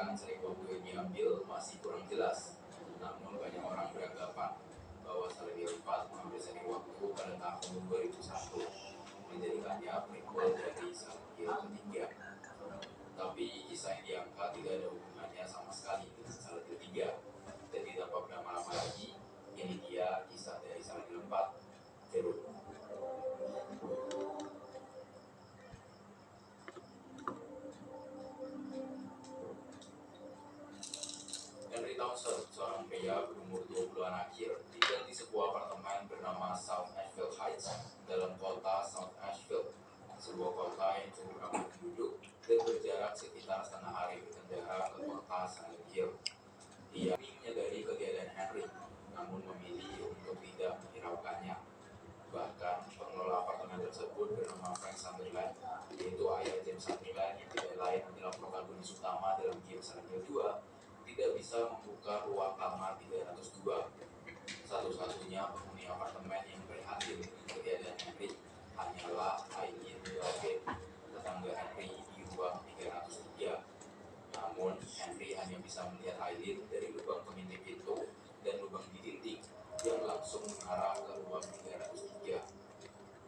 berdasarkan sering waktu yang diambil masih kurang jelas. Namun banyak orang beranggapan bahwa Salib yang 4 mengambil sering waktu pada tahun 2001, menjadikannya prequel dari Salib yang ketiga. Tapi kisah yang diangkat tidak ada hubungannya sama sekali dengan Salib ketiga. Jadi tanpa berlama-lama lagi, ini dia kisah dari Salib 4. Jeruk. Henry Townsend, seorang pria berumur 20-an akhir, tinggal di sebuah apartemen bernama South Asheville Heights dalam kota South Asheville, sebuah kota yang cukup ramai penduduk dan berjarak sekitar setengah hari berkendara ke kota Silent Hill. Dia menyadari ketiadaan Henry, namun memilih untuk tidak menghiraukannya. Bahkan pengelola apartemen tersebut bernama Frank Sunderland, yaitu ayah James Sunderland yang tidak lain adalah protagonis utama dalam game Silent Hill 2, tidak bisa membuka ruang kamar 302. Satu-satunya penghuni apartemen yang prihatin dengan ketiadaan Henry hanyalah Eileen David, tetangga Henry di ruang 303. Namun, Henry hanya bisa melihat Eileen dari lubang pengintip pintu dan lubang di dinding yang langsung mengarah ke ruang 303.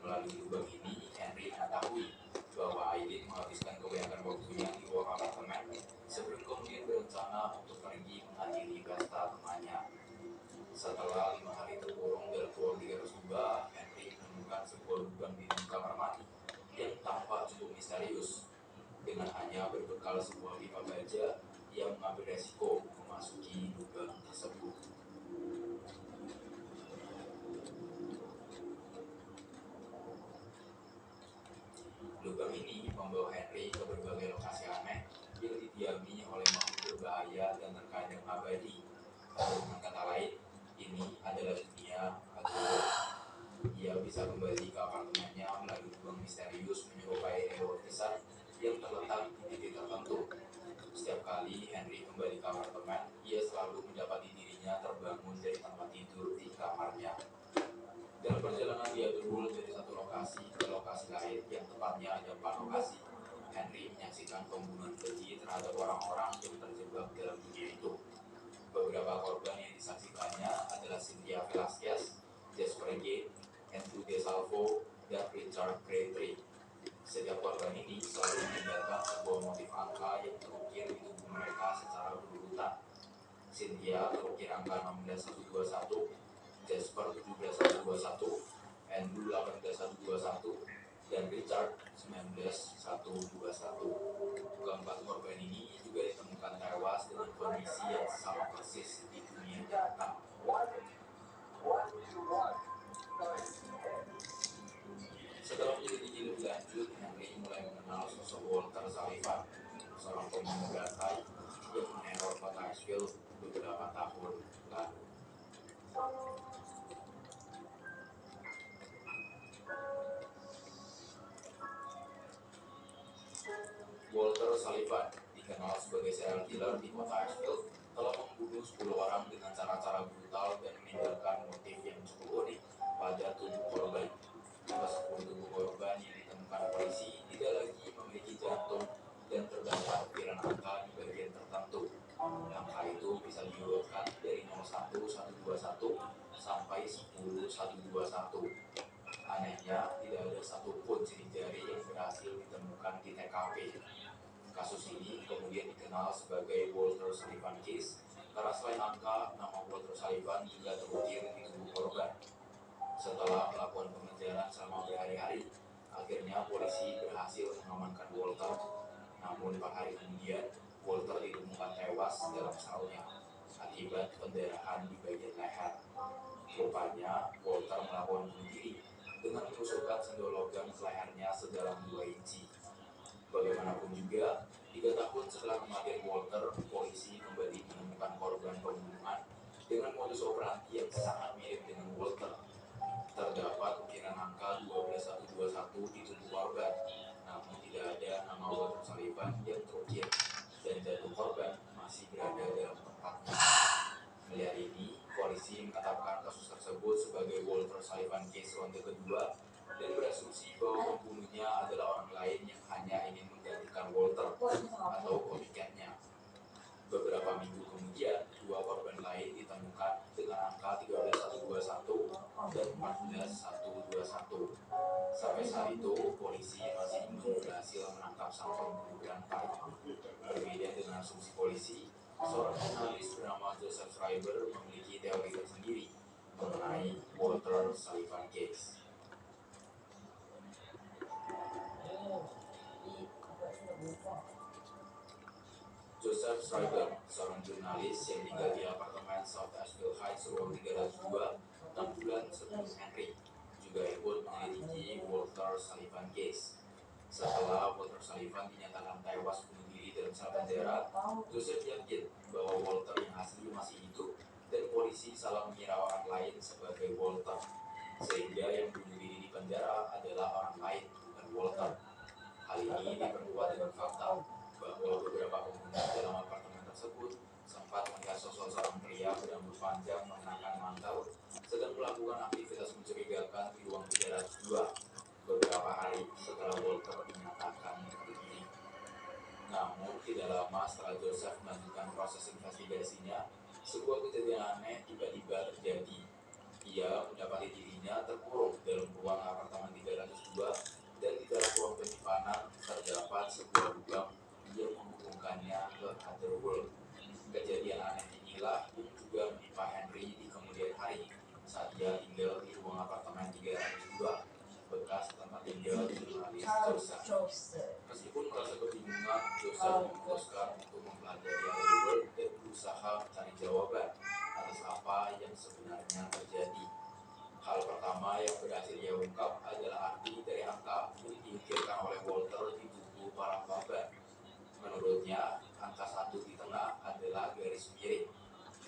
Melalui lubang ini, Henry mengetahui bahwa Eileen menghabiskan kebanyakan waktunya di ruang apartemen sebelum kemudian berencana untuk pergi menghadiri pesta temannya. Setelah 5 hari terkurung dalam ruang 302, Henry menemukan sebuah lubang di dalam kamar mandi yang tampak cukup misterius. Dengan hanya berbekal sebuah pipa baja, ia mengambil resiko memasuki lubang tersebut. Lubang ini membawa Henry ke berbagai lokasi aneh yang didiami oleh makhluk berbahaya dan terkadang abadi. Dengan kata lain, ini adalah dunia Agoror. Ia bisa kembali ke apartemennya melalui lubang misterius menyerupai reward besar yang terletak di titik tertentu. Setiap kali Henry kembali ke apartemen, ia selalu mendapati dirinya terbangun dari tempat tidur di kamarnya. Dalam perjalanan dia berbulu dari satu lokasi ke lokasi lain, yang tepatnya ada 4 lokasi, Henry menyaksikan pembunuhan keji terhadap orang-orang yang terjebak dalam dunia itu. Beberapa korban yang disaksikannya adalah Cynthia Velasquez, Jasper Gate, Andrew DeSalvo, dan Richard Crabtree. Setiap korban ini selalu meninggalkan sebuah motif angka yang terukir di tubuh mereka secara berurutan. Cynthia terukir angka 16121, Jasper 17121, Andrew 18121, dan Richard 19121. Keempat korban ini juga ditemukan tewas dengan kondisi yang sama persis di dunia nyata. Setelah menyelidiki lebih lanjut, Henry mulai mengenal sosok Walter Sullivan, seorang pembunuh berantai yang meneror kota Asheville beberapa tahun lalu. Walter Sullivan, dikenal sebagai serial killer di kota Asheville, telah membunuh 10 orang dengan cara-cara brutal dan meninggalkan motif yang cukup unik pada tubuh korban. Ke-10 tubuh korban yang ditemukan polisi tidak lagi memiliki jantung dan terdapat ukiran angka di bagian tertentu. Angka itu bisa diurutkan dari 01121 sampai 10121. Anehnya, tidak ada satupun sidik jari yang berhasil ditemukan di TKP. Kasus ini kemudian dikenal sebagai Walter Sullivan Case karena selain angka, nama Walter Sullivan juga terukir di tubuh korban. Setelah melakukan pengejaran selama berhari-hari, akhirnya polisi berhasil mengamankan Walter. Namun 4 hari kemudian, Walter ditemukan tewas dalam selnya akibat pendarahan di bagian leher. Rupanya, Walter melakukan bunuh diri dengan menusukkan sendok logam ke lehernya sedalam 2 inci. Bagaimanapun juga, 3 tahun setelah kematian Walter, polisi kembali menemukan korban pembunuhan dengan modus operandi yang sangat mirip dengan Walter. Terdapat ukiran angka 12121 di tubuh korban, namun tidak ada nama Walter Sullivan yang terukir, dan jantung korban masih berada dalam tempatnya. Melihat ini, polisi menetapkan kasus tersebut sebagai Walter Sullivan Case ronde kedua dan berasumsi bahwa pembunuhnya adalah orang lain yang hanya ingin menggantikan Walter atau copycat-nya. berhasil menangkap sang pembunuh berantai. Berbeda dengan asumsi polisi, seorang jurnalis bernama Joseph Schreiber memiliki teori tersendiri mengenai Walter Sullivan case. Joseph Schreiber, seorang jurnalis yang tinggal di apartemen South Asheville Heights, ruang 302, 6 bulan sebelum Henry, juga ikut menyelidiki Walter Sullivan case. Setelah Walter Sullivan dinyatakan tewas bunuh diri dalam sel penjara, Joseph yakin bahwa Walter yang asli masih hidup dan polisi salah mengira orang lain sebagai Walter, sehingga yang bunuh diri di penjara adalah orang lain, bukan Walter. Hal ini diperkuat dengan fakta bahwa beberapa penghuni dalam apartemen tersebut sempat melihat sosok seorang pria berambut panjang mengenakan mantel sedang melakukan aktivitas mencurigakan di ruang 302 beberapa hari setelah Walter dinyatakan bunuh diri. Namun tidak lama setelah Joseph melanjutkan proses investigasinya, sebuah kejadian aneh tiba-tiba terjadi. Ia mendapati dirinya terkurung dalam ruang apartemen 302 dan di dalam ruang penyimpanan terdapat sebuah lubang yang menghubungkannya ke Otherworld. Kejadian aneh inilah yang juga menimpa Henry di kemudian hari saat ia tinggal di ruang apartemen 302, bekas tempat tinggal jurnalis Joseph. Meskipun merasa kebingungan, Joseph memutuskan untuk mempelajari Otherworld dan berusaha mencari jawaban atas apa yang sebenarnya terjadi. Hal pertama yang berhasil ia ungkap adalah arti dari angka yang diukirkan oleh Walter di buku para korban. Menurutnya, angka 1 di tengah adalah garis miring,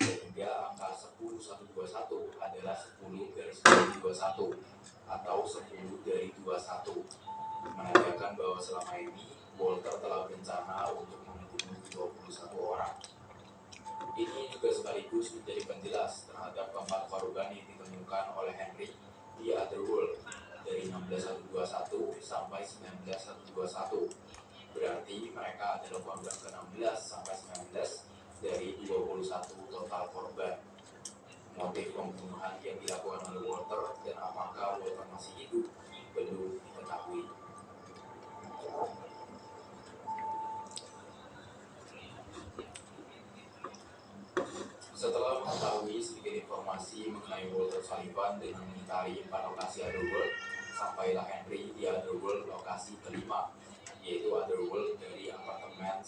sehingga angka 10121 adalah 10 garis miring 21 atau 10 dari 21, menandakan bahwa selama ini Walter telah berencana untuk membunuh 21 orang. Ini juga sekaligus menjadi penjelas terhadap keempat korban yang ditemukan oleh Henry di Otherworld dari 16121 sampai 19121. Berarti mereka adalah korban ke-16 sampai 19 dari 21 total korban. Motif pembunuhan yang dilakukan oleh Walter dan apakah Walter masih hidup belum diketahui. Setelah mengetahui sedikit informasi mengenai Walter Sullivan dengan mengitari 4 lokasi Otherworld, sampailah Henry di Otherworld lokasi kelima, yaitu Otherworld dari apartemen